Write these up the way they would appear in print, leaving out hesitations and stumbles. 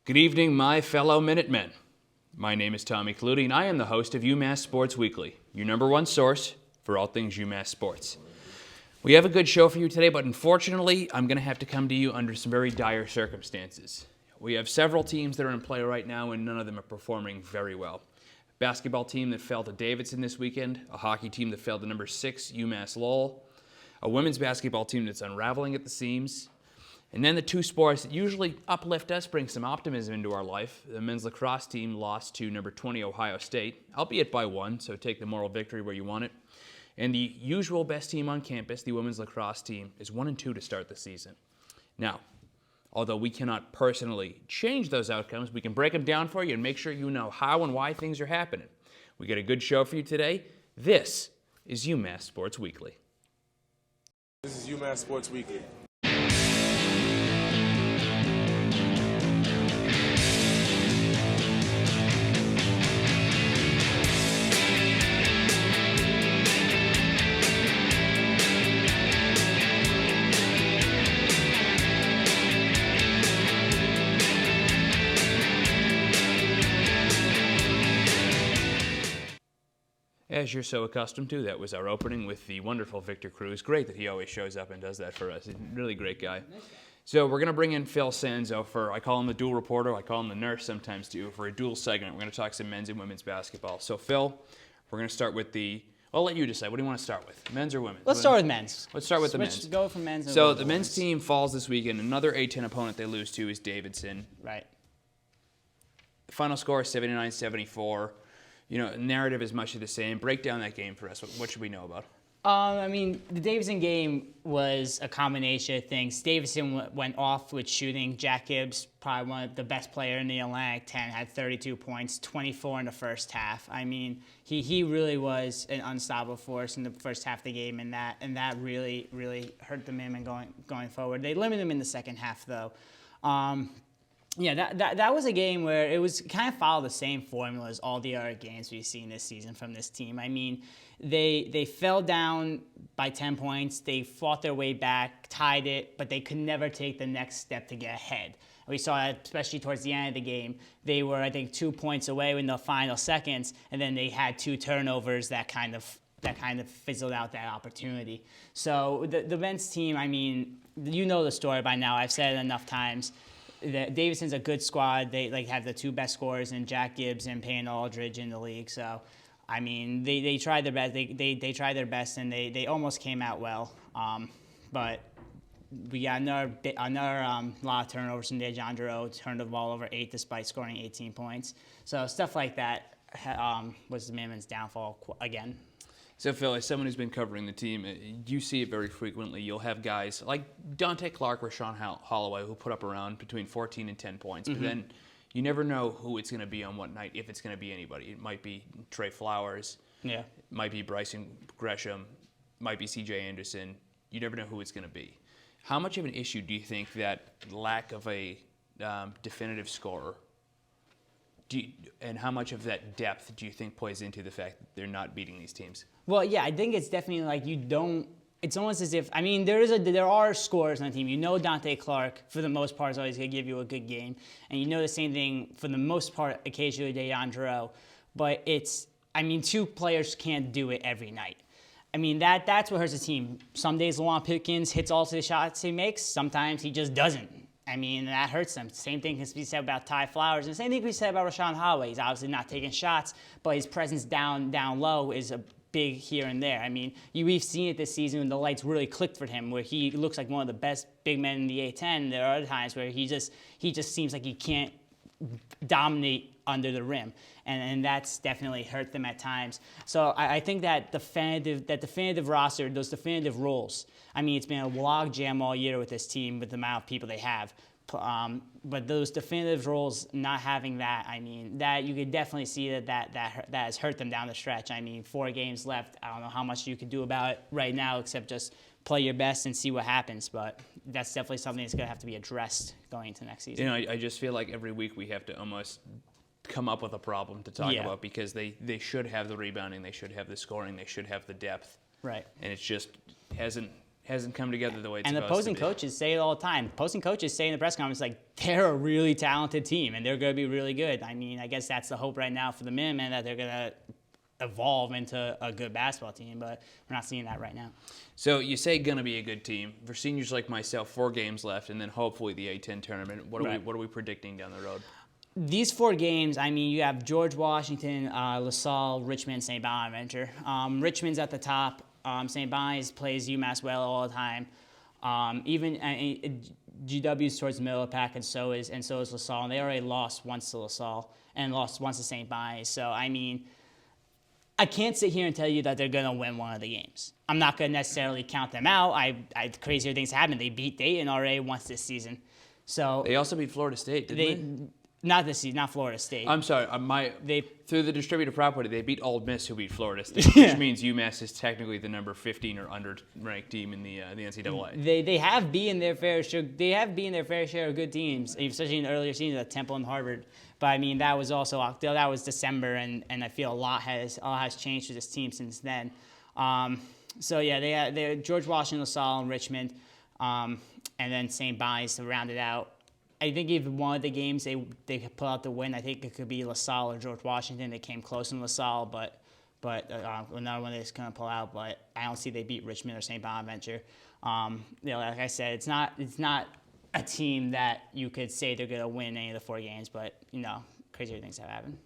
Good evening, my fellow Minutemen. My name is Tommy Clutie, and I am the host of UMass Sports Weekly, your number one source for all things UMass sports. We have a good show for you today, but unfortunately, I'm going to have to come to you under some very dire circumstances. We have several teams that are in play right now, and none of them are performing very well. A basketball team that fell to Davidson this weekend, a hockey team that fell to number 6, UMass Lowell, a women's basketball team that's unraveling at the seams, and then the two sports that usually uplift us, bring some optimism into our life. The men's lacrosse team lost to number 20 Ohio State, albeit by 1, so take the moral victory where you want it. And the usual best team on campus, the women's lacrosse team, is 1-2 to start the season. Now, although we cannot personally change those outcomes, we can break them down for you and make sure you know how and why things are happening. We got a good show for you today. This is UMass Sports Weekly. This is UMass Sports Weekly. As you're so accustomed to, that was our opening with the wonderful Victor Cruz. Great that he always shows up and does that for us. He's a really great guy. So we're going to bring in Phil Sanzo for, I call him the dual reporter, I call him the nurse sometimes too, for a dual segment. We're going to talk some men's and women's basketball. So Phil, we're going to start with I'll let you decide. What do you want to start with, men's or women's? Let's start with men's. Let's start with the men's. Go from men's. And So the men's team falls this weekend. Another A-10 opponent they lose to is Davidson. Right. The final score is 79-74. You know, narrative is much of the same. Break down that game for us. What should we know about? The Davidson game was a combination of things. Davidson went off with shooting. Jack Gibbs, probably one of the best player in the Atlantic 10, had 32 points, 24 in the first half. I mean, he really was an unstoppable force in the first half of the game, and that really, really hurt the Minutemen going forward. They limited him in the second half, though. Yeah, that was a game where it was kind of followed the same formula as all the other games we've seen this season from this team. I mean, they fell down by 10 points. They fought their way back, tied it, but they could never take the next step to get ahead. We saw that especially towards the end of the game. They were, I think, 2 points away in the final seconds, and then they had 2 turnovers that kind of fizzled out that opportunity. So the men's team, I mean, you know the story by now. I've said it enough times. Davidson's a good squad. They have the 2 best scorers in Jack Gibbs and Payne Aldridge in the league. So, I mean, they tried their best. They tried their best, and they almost came out well. But we got another lot of turnovers from DeJandro. Turned the ball over 8 despite scoring 18 points. So stuff like that was the Minutemen's downfall again. So, Phil, as someone who's been covering the team, you see it very frequently. You'll have guys like Dante Clark or Sean Holloway who put up around between 14 and 10 points. But then you never know who it's going to be on what night, if it's going to be anybody. It might be Trey Flowers. Yeah. It might be Bryson Gresham. It might be C.J. Anderson. You never know who it's going to be. How much of an issue do you think that lack of a definitive scorer and how much of that depth do you think plays into the fact that they're not beating these teams? Well, yeah, I think it's definitely like it's almost as if, I mean, there are scorers on the team. You know Dante Clark, for the most part, is always going to give you a good game. And you know the same thing, for the most part, occasionally DeJandro. But 2 players can't do it every night. I mean, that's what hurts the team. Some days Lawan Pickens hits all of the shots he makes. Sometimes he just doesn't. I mean, that hurts them. Same thing can be said about Ty Flowers, and the same thing can be said about Rashawn Holloway. He's obviously not taking shots, but his presence down low is a big here and there. I mean, we've seen it this season when the lights really clicked for him, where he looks like one of the best big men in the A-10. There are other times where he just seems like he can't dominate under the rim, and that's definitely hurt them at times. So I think that definitive roster, those definitive roles. I mean, it's been a log jam all year with this team with the amount of people they have. But those definitive roles, not having that, I mean, that you could definitely see that has hurt them down the stretch. I mean, 4 games left. I don't know how much you could do about it right now except just play your best and see what happens. But that's definitely something that's going to have to be addressed going into next season. You know, I just feel like every week we have to almost come up with a problem to talk about because they should have the rebounding, they should have the scoring, they should have the depth. Right. And it just hasn't hasn't come together the way it's and the supposed opposing to be. coaches say it all the time. Opposing coaches say in the press conference, like, they're a really talented team, and they're going to be really good. I mean, I guess that's the hope right now for the Minutemen, that they're going to evolve into a good basketball team, but we're not seeing that right now. So you say going to be a good team. For seniors like myself, 4 games left, and then hopefully the A-10 tournament. What are we predicting down the road? These 4 games, I mean, you have George Washington, LaSalle, Richmond, St. Bonaventure. Richmond's at the top. St. Bonnie's plays UMass well all the time. GW's towards the middle of the pack, and so is LaSalle. And they already lost once to LaSalle and lost once to St. Bonnie's. So, I mean, I can't sit here and tell you that they're going to win one of the games. I'm not going to necessarily count them out. Crazier things happen. They beat Dayton already once this season. So They also beat Florida State, didn't they? Not this season, not Florida State. I'm sorry. Through the distributed property, they beat Ole Miss, who beat Florida State, which means UMass is technically the number 15 or under-ranked team in the NCAA. They have beaten their fair share. They have beaten their fair share of good teams, especially in the earlier seasons at Temple and Harvard. But I mean, that was December, and I feel a lot has changed for this team since then. So yeah, they George Washington, LaSalle, and Richmond, and then St. Bonnie's to round it out. I think if one of the games they could pull out the win, I think it could be LaSalle or George Washington. They came close in LaSalle, but another one they're just going to pull out. But I don't see they beat Richmond or St. Bonaventure. Like I said, it's not a team that you could say they're going to win any of the 4 games, but crazier things have happened.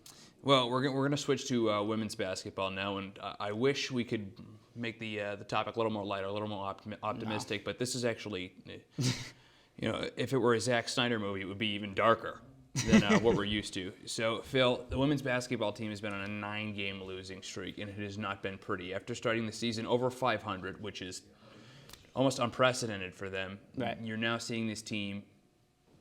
Well, we're going to switch to women's basketball now, and I wish we could make the topic a little more lighter, a little more optimistic. But this is actually. If it were a Zack Snyder movie, it would be even darker than what we're used to. So, Phil, the women's basketball team has been on a 9-game losing streak, and it has not been pretty. After starting the season over 500, which is almost unprecedented for them, right. You're now seeing this team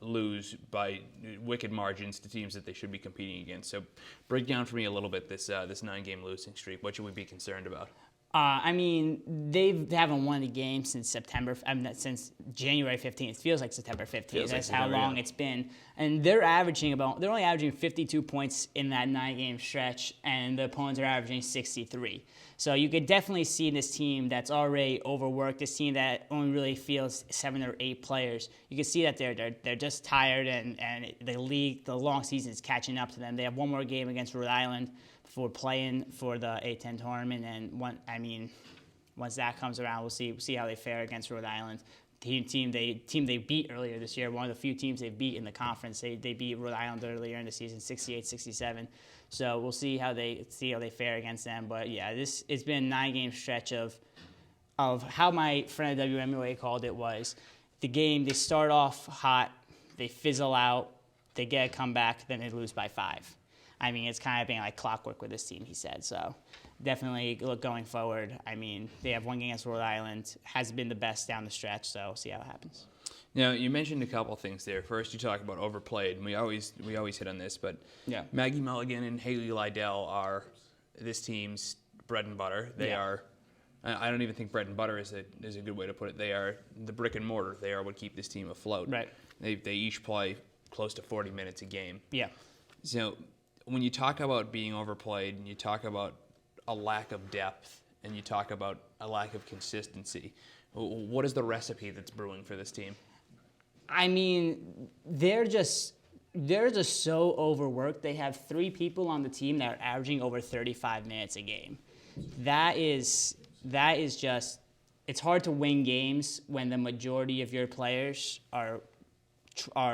lose by wicked margins to teams that they should be competing against. So, break down for me a little bit this 9-game losing streak. What should we be concerned about? I mean, they haven't won a game since since January 15th. It feels like September 15th. That's how long it's been. And they're only averaging 52 points in that 9-game stretch, and the opponents are averaging 63. So you could definitely see this team that's already overworked, this team that only really fields 7 or 8 players. You can see that they're just tired, and the long season is catching up to them. They have one more game against Rhode Island before playing for the A-10 tournament, and once that comes around, we'll see how they fare against Rhode Island. The team they beat earlier this year, one of the few teams they beat in the conference. They beat Rhode Island earlier in the season, 68-67. So we'll see how they fare against them. But yeah, it's been a 9-game stretch of how my friend at WMUA called it was the game. They start off hot, they fizzle out, they get a comeback, then they lose by 5. I mean, it's kind of being like clockwork with this team, he said. So definitely look going forward. I mean, they have one game against Rhode Island. Hasn't been the best down the stretch, so we'll see how it happens. Now, you mentioned a couple things there. First, you talk about overplayed, and we always hit on this, but yeah. Maggie Mulligan and Haley Lydell are this team's bread and butter. They are. I don't even think bread and butter is a good way to put it. They are the brick and mortar. They are what keep this team afloat. Right. They each play close to 40 minutes a game. Yeah. So when you talk about being overplayed, and you talk about a lack of depth, and you talk about a lack of consistency, what is the recipe that's brewing for this team? I mean, they're just so overworked. They have 3 people on the team that are averaging over 35 minutes a game. That is just, it's hard to win games when the majority of your players are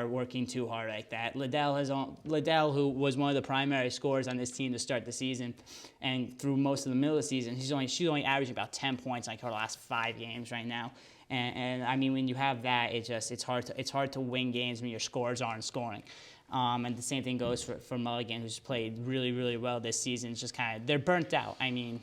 working too hard like that. Lydell, who was one of the primary scorers on this team to start the season, and through most of the middle of the season, she's only averaging about 10 points like her last 5 games right now. And I mean, when you have that, it's hard to win games when your scorers aren't scoring. And the same thing goes for Mulligan, who's played really, really well this season. It's just kind of, they're burnt out. I mean,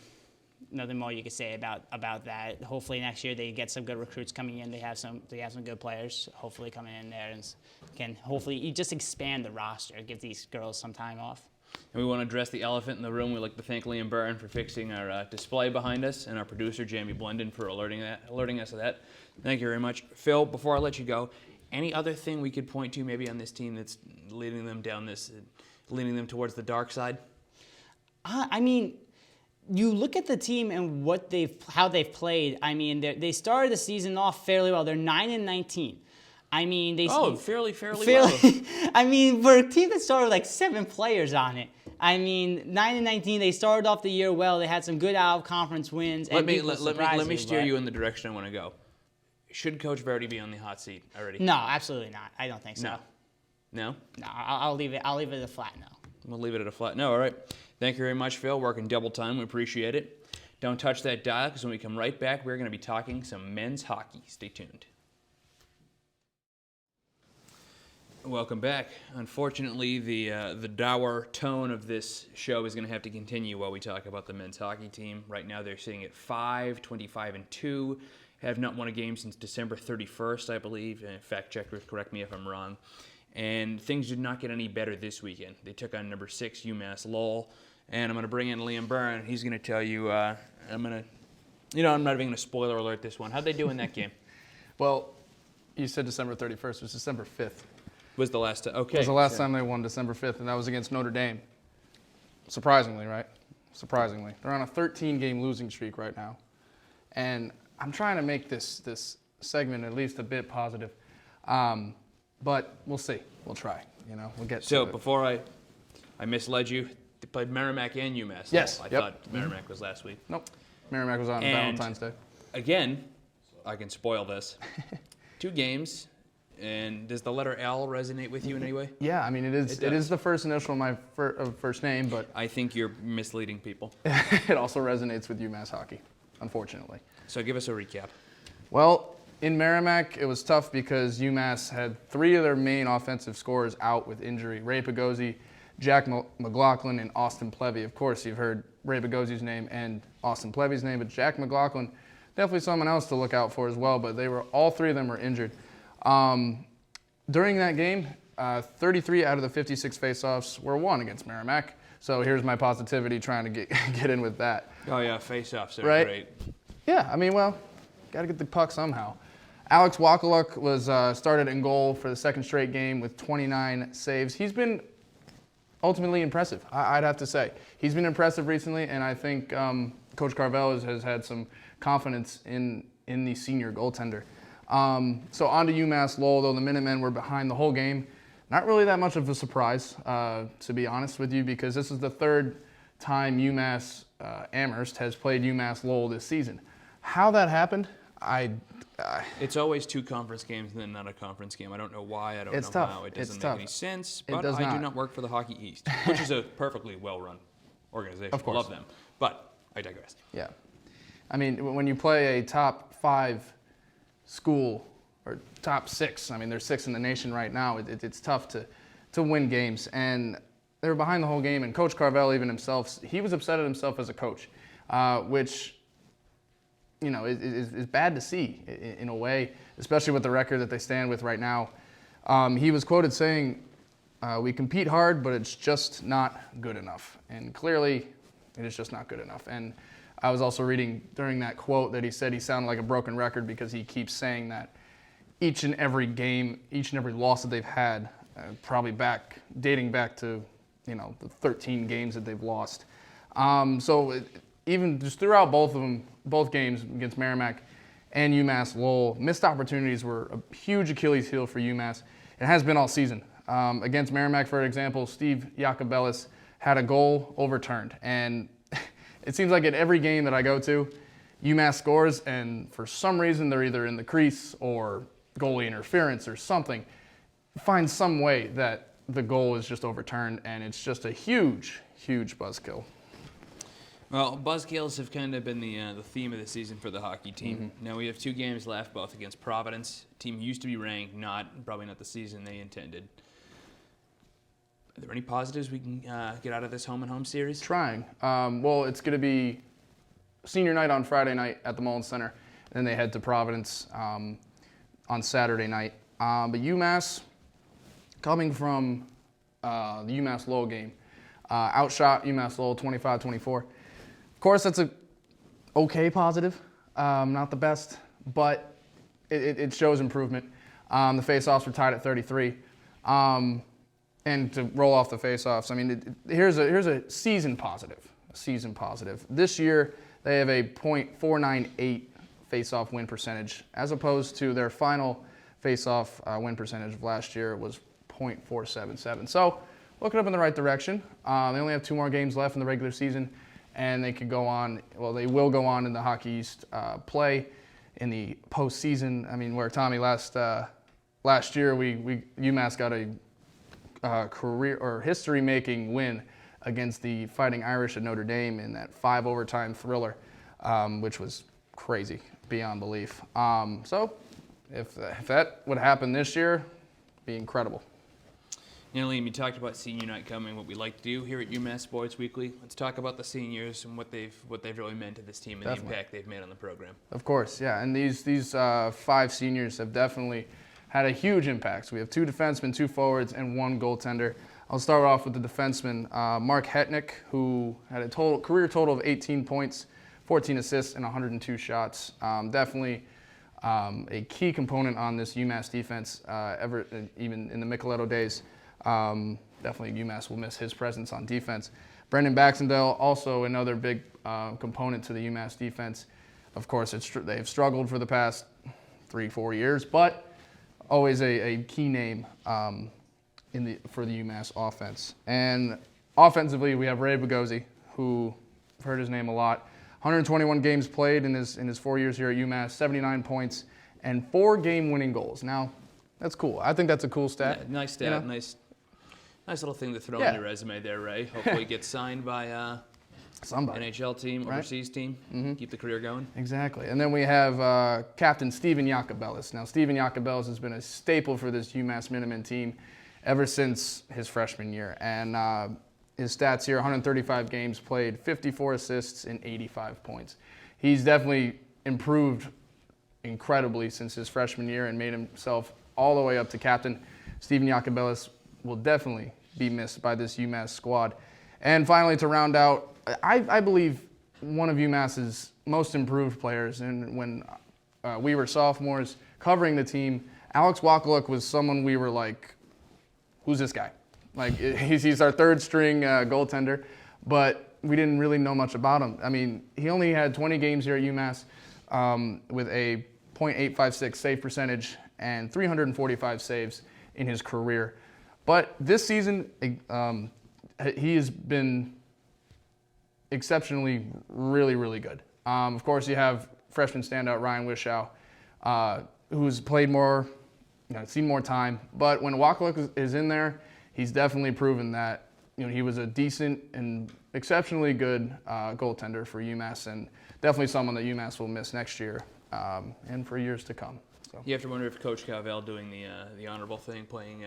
nothing more you could say about that. Hopefully next year they get some good recruits coming in. They have some good players hopefully coming in there, and can hopefully just expand the roster, give these girls some time off. And we want to address the elephant in the room. We'd like to thank Liam Burton for fixing our display behind us, and our producer, Jamie Blenden, for alerting us of that. Thank you very much. Phil, before I let you go, any other thing we could point to maybe on this team that's leading them towards the dark side? I mean, you look at the team and how they've played. I mean, they started the season off fairly well. They're 9-19. I mean, fairly well. I mean, for a team that started with like 7 players on it. I mean, 9-19. They started off the year well. They had some good out-of-conference wins. Let me steer you in the direction I want to go. Should Coach Verdi be on the hot seat already? No, absolutely not. I don't think so. No? No, I'll leave it. I'll leave it at a flat no. We'll leave it at a flat no. All right. Thank you very much, Phil. Working double time. We appreciate it. Don't touch that dial, because when we come right back, we're going to be talking some men's hockey. Stay tuned. Welcome back. Unfortunately, the dour tone of this show is going to have to continue while we talk about the men's hockey team. Right now, they're sitting at 5-25-2. Have not won a game since December 31st, I believe. Fact checkers, correct me if I'm wrong. And things did not get any better this weekend. They took on number 6 UMass Lowell, and I'm going to bring in Liam Byrne. He's going to tell you. I'm not even going to spoiler alert this one. How'd they do in that game? Well, you said December 31st. It was December 5th. Was the last time? Okay. It was the last time they won, December 5th, and that was against Notre Dame. Surprisingly, right? Surprisingly. They're on a 13-game losing streak right now. And I'm trying to make this segment at least a bit positive. But we'll see. We'll try. We'll get to it. So before I misled you, they played Merrimack and UMass. Yes. I thought Merrimack was last week. Nope. Merrimack was on Valentine's Day. Again, I can spoil this. 2 games. And does the letter L resonate with you in any way? Yeah, I mean, it is the first initial of my first name, but I think you're misleading people. it also resonates with UMass hockey, unfortunately. So give us a recap. Well, in Merrimack, it was tough because UMass had 3 of their main offensive scorers out with injury. Ray Pagozzi, Jack McLaughlin, and Austin Plevy. Of course, you've heard Ray Pagozzi's name and Austin Plevy's name, but Jack McLaughlin, definitely someone else to look out for as well, but all 3 of them were injured. During that game, 33 out of the 56 faceoffs were won against Merrimack. So here's my positivity trying to get in with that. Oh yeah, faceoffs are right? great. Yeah, I mean, well, got to get the puck somehow. Alex Wakaluk was started in goal for the 2nd straight game with 29 saves. He's been ultimately impressive, I'd have to say. He's been impressive recently, and I think Coach Carvel has had some confidence in the senior goaltender. So on to UMass Lowell, though the Minutemen were behind the whole game. Not really that much of a surprise, to be honest with you, because this is the 3rd time UMass Amherst has played UMass Lowell this season. How that happened, it's always 2 conference games and then not a conference game. I don't know why. I don't know tough. how. It doesn't It's make tough. any sense. But does I do not. not work for the Hockey East, which is a perfectly well-run organization. Of course. I love them. But I digress. Yeah. I mean, when you play a top 5 school, or top 6, I mean, there's 6 in the nation right now, it's tough to win games. And they were behind the whole game, and Coach Carvel, even himself, he was upset at himself as a coach, which, is bad to see in a way, especially with the record that they stand with right now. He was quoted saying, we compete hard, but it's just not good enough. And clearly, it is just not good enough. And I was also reading during that quote that he said he sounded like a broken record because he keeps saying that each and every game, each and every loss that they've had, probably dating back to, the 13 games that they've lost. Even just throughout both games against Merrimack and UMass Lowell, missed opportunities were a huge Achilles heel for UMass. It has been all season. Against Merrimack, for example, Steve Jacobellis had a goal overturned. And it seems like at every game that I go to, UMass scores, and for some reason they're either in the crease or goalie interference or something. Find some way that the goal is just overturned, and it's just a huge, huge buzzkill. Well, buzzkills have kind of been the theme of the season for the hockey team. Now we have 2 games left, both against Providence. Team used to be ranked, probably not the season they intended. Are there any positives we can get out of this home-and-home series? Trying. Well, it's going to be senior night on Friday night at the Mullins Center, and then they head to Providence on Saturday night. But UMass, coming from the UMass Lowell game, outshot UMass Lowell 25-24. Of course, that's a okay positive, not the best, but it shows improvement. The faceoffs were tied at 33. And to roll off the faceoffs, I mean, here's a season positive. season positive. This year, they have a .498 face-off win percentage, as opposed to their final face-off win percentage of last year was .477. So, looking up in the right direction. They only have 2 more games left in the regular season, and they could go on. Well, they will go on in the Hockey East play in the postseason. I mean, where Tommy last year, UMass got a career or history-making win against the Fighting Irish at Notre Dame in that 5 overtime thriller, which was crazy beyond belief. So, if that would happen this year, it'd be incredible. You know, Liam, you talked about senior night coming, what we like to do here at UMass Sports Weekly. Let's talk about the seniors and what they've really meant to this team and the impact they've made on the program. Of course, yeah. And these 5 seniors have definitely had a huge impact. So we have 2 defensemen, 2 forwards, and 1 goaltender. I'll start off with the defenseman, Mark Hetnick, who had a career total of 18 points, 14 assists, and 102 shots. Definitely a key component on this UMass defense, even in the Micheletto days. Definitely UMass will miss his presence on defense. Brendan Baxendale, also another big component to the UMass defense. Of course, they've struggled for the past 3-4 years, but always a key name for the UMass offense. And offensively, we have Ray Bogozzi, who I've heard his name a lot. 121 games played in his 4 years here at UMass, 79 points, and 4 game-winning goals. Now, that's cool. I think that's a cool stat. Yeah, nice stat. You know? Nice little thing to throw on your resume there, Ray. Hopefully get signed by somebody. NHL team, right? Overseas team. Mm-hmm. Keep the career going. Exactly. And then we have Captain Steven Jacobellis. Now, Steven Jacobellis has been a staple for this UMass Minutemen team ever since his freshman year. And his stats here, 135 games played, 54 assists, and 85 points. He's definitely improved incredibly since his freshman year and made himself all the way up to captain. Steven Jacobellis will definitely be missed by this UMass squad. And finally, to round out, I believe one of UMass's most improved players, and when we were sophomores covering the team, Alex Wakaluk was someone we were like, who's this guy? Like, he's our 3rd string goaltender, but we didn't really know much about him. I mean, he only had 20 games here at UMass with a .856 save percentage and 345 saves in his career. But this season, he has been exceptionally really, really good. Of course, you have freshman standout Ryan Wishow, who's played more, seen more time. But when Wakaluk is in there, he's definitely proven that he was a decent and exceptionally good goaltender for UMass, and definitely someone that UMass will miss next year and for years to come. So. You have to wonder if Coach Cavell doing the honorable thing, playing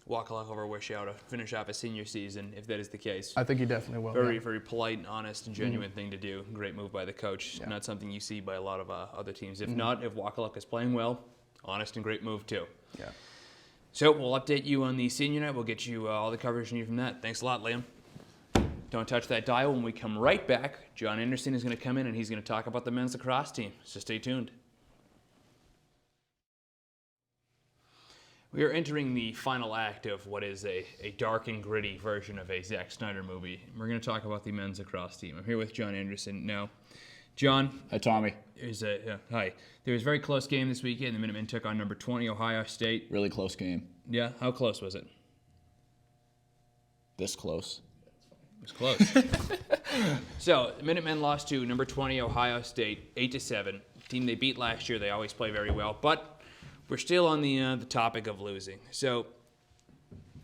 Wakaluk over Wishow to finish off a senior season, if that is the case. I think he definitely will. Very, very polite and honest and genuine thing to do. Great move by the coach. Yeah. Not something you see by a lot of other teams. If not, if Wakaluk is playing well, honest and great move too. Yeah. So we'll update you on the senior night. We'll get you all the coverage you need from that. Thanks a lot, Liam. Don't touch that dial. When we come right back, John Anderson is going to come in and he's going to talk about the men's lacrosse team. So stay tuned. We are entering the final act of what is a dark and gritty version of a Zack Snyder movie. We're going to talk about the men's lacrosse team. I'm here with John Anderson. Now, John. Hi, Tommy. Hi. There was a very close game this weekend. The Minutemen took on number 20, Ohio State. Really close game. Yeah? How close was it? This close. It was close. So, the Minutemen lost to number 20, Ohio State, 8-7. Team they beat last year. They always play very well. But we're still on the topic of losing. So,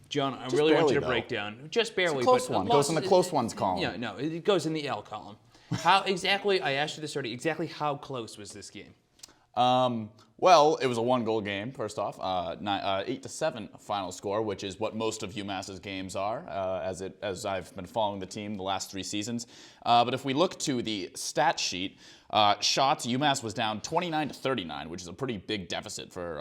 John, I really want you to break down. Just barely. It's a close one. It goes in the close ones column. Yeah, no, it goes in the L column. How exactly, I asked you this already, exactly how close was this game? Well, it was a 1-goal game, first off. 8-7 final score, which is what most of UMass's games are, as I've been following the team the last 3 seasons. But if we look to the stat sheet, shots, UMass was down 29-39, which is a pretty big deficit for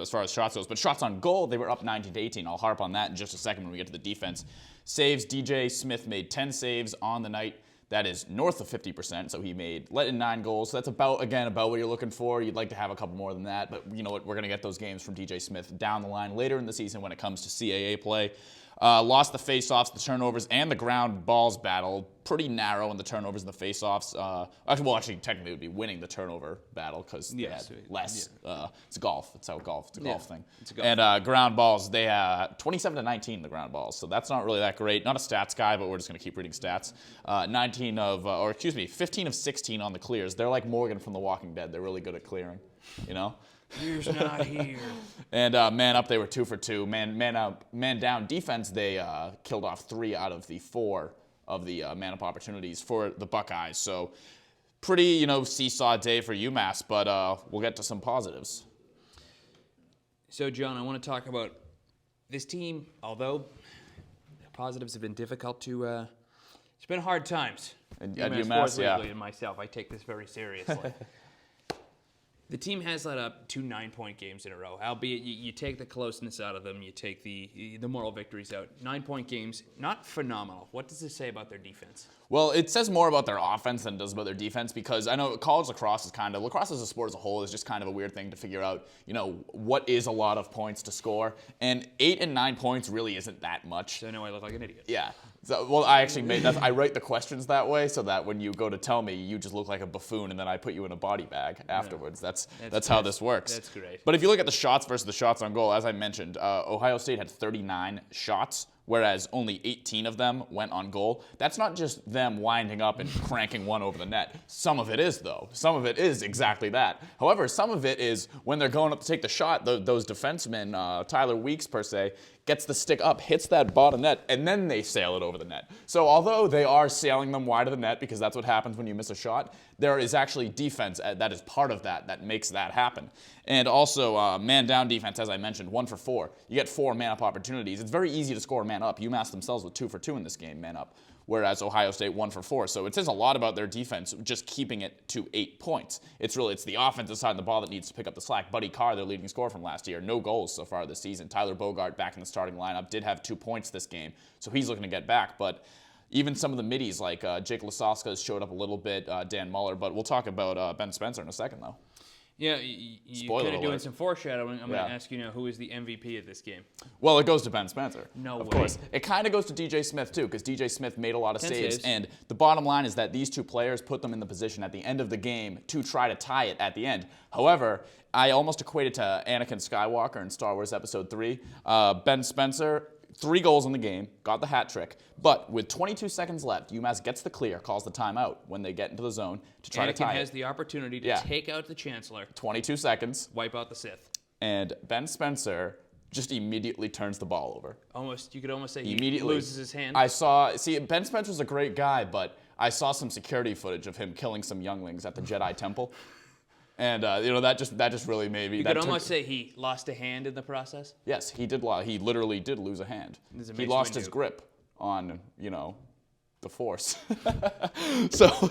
as far as shots goes. But shots on goal, they were up 19-18. I'll harp on that in just a second when we get to the defense. Saves, DJ Smith made 10 saves on the night. That is north of 50%, so he let in 9 goals. So that's about what you're looking for. You'd like to have a couple more than that, but you know what? We're going to get those games from DJ Smith down the line later in the season when it comes to CAA play. Lost the face-offs, the turnovers, and the ground balls battle. Pretty narrow in the turnovers and the face-offs. Actually, technically it would be winning the turnover battle because they had less. It's golf. It's a golf thing. And ground balls, they 27-19 the ground balls. So that's not really that great. Not a stats guy, but we're just going to keep reading stats. 15 of 16 on the clears. They're like Morgan from The Walking Dead. They're really good at clearing, you know? Here's not here. And man up, they were 2 for 2. Man down defense, they killed off 3 out of the 4 of the man up opportunities for the Buckeyes. So pretty, seesaw day for UMass, but we'll get to some positives. So, John, I want to talk about this team. Although the positives have been difficult to, it's been hard times. At UMass UMass, Sports Weekly and myself, I take this very seriously. The team has let up 2 9-point games in a row. Albeit you take the closeness out of them, you take the moral victories out. 9-point games, not phenomenal. What does this say about their defense? Well, it says more about their offense than it does about their defense because I know college lacrosse as a sport as a whole is just kind of a weird thing to figure out, what is a lot of points to score. And 8 and 9 points really isn't that much. So I know I look like an idiot. Yeah. So, well, I actually I write the questions that way so that when you go to tell me, you just look like a buffoon and then I put you in a body bag afterwards. That's how this works. That's great. But if you look at the shots versus the shots on goal, as I mentioned, Ohio State had 39 shots, whereas only 18 of them went on goal. That's not just them winding up and cranking one over the net. Some of it is, though. Some of it is exactly that. However, some of it is when they're going up to take the shot, those defensemen, Tyler Weeks per se, gets the stick up, hits that bottom net, and then they sail it over the net. So although they are sailing them wide of the net because that's what happens when you miss a shot, there is actually defense that is part of that makes that happen. And also man-down defense, as I mentioned, 1 for 4. You get 4 man-up opportunities. It's very easy to score man-up. UMass themselves with 2 for 2 in this game, man-up, whereas Ohio State 1 for 4. So it says a lot about their defense just keeping it to 8 points. It's the offensive side of the ball that needs to pick up the slack. Buddy Carr, their leading scorer from last year, no goals so far this season. Tyler Bogart back in the starting lineup, did have 2 points this game, so he's looking to get back. But even some of the middies like Jake Lasowska has showed up a little bit, Dan Muller, but we'll talk about Ben Spencer in a second, though. Yeah, you're kind of doing some foreshadowing. I'm going to ask you now, who is the MVP of this game? Well, it goes to Ben Spencer. No way. Of course. It kind of goes to DJ Smith, too, because DJ Smith made a lot of 10 saves. saves. And the bottom line is that these 2 players put them in the position at the end of the game to try to tie it at the end. However, I almost equated to Anakin Skywalker in Star Wars Episode 3. Ben Spencer, 3 goals in the game, got the hat trick, but with 22 seconds left, UMass gets the clear, calls the timeout when they get into the zone to try to tie Anakin has it. the opportunity to take out the Chancellor, 22 seconds, wipe out the Sith. and Ben Spencer just immediately turns the ball over. You could almost say he Immediately loses his hand. Ben Spencer's a great guy, but I saw some security footage of him killing some younglings at the Jedi Temple. And that just really made me. You could almost say he lost a hand in the process. Yes, he did. He literally did lose a hand. He lost his grip on the Force. So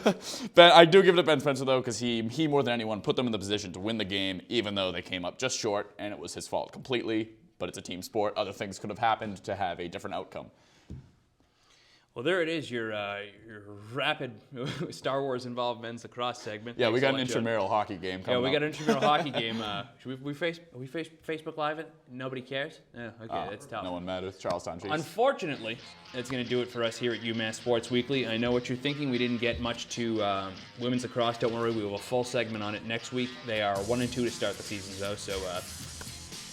I do give it to Ben Spencer though, because he more than anyone put them in the position to win the game, even though they came up just short, and it was his fault completely. But it's a team sport. Other things could have happened to have a different outcome. Well, there it is, your rapid Star Wars involved men's lacrosse segment. Yeah, Thanks we got a an lot, intramural hockey game coming up. Yeah, we got an intramural hockey game. Should we Facebook Live it? Nobody cares? Yeah, okay, that's tough. No one matters. Charlestown Chiefs. Unfortunately, that's going to do it for us here at UMass Sports Weekly. I know what you're thinking. We didn't get much to women's lacrosse. Don't worry, we will have a full segment on it next week. They are 1-2 to start the season, though, so...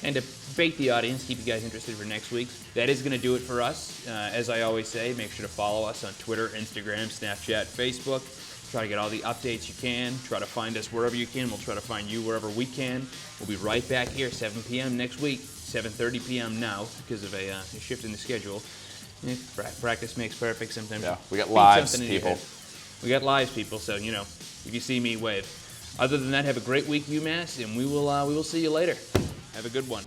And to bait the audience, keep you guys interested for next week. That is going to do it for us. As I always say, make sure to follow us on Twitter, Instagram, Snapchat, Facebook. Try to get all the updates you can. Try to find us wherever you can. We'll try to find you wherever we can. We'll be right back here, 7 p.m. next week. 7:30 p.m. now because of a shift in the schedule. Practice makes perfect sometimes. Yeah, we got lives, people. We got lives, people, so, if you see me, wave. Other than that, have a great week, UMass, and we will see you later. Have a good one.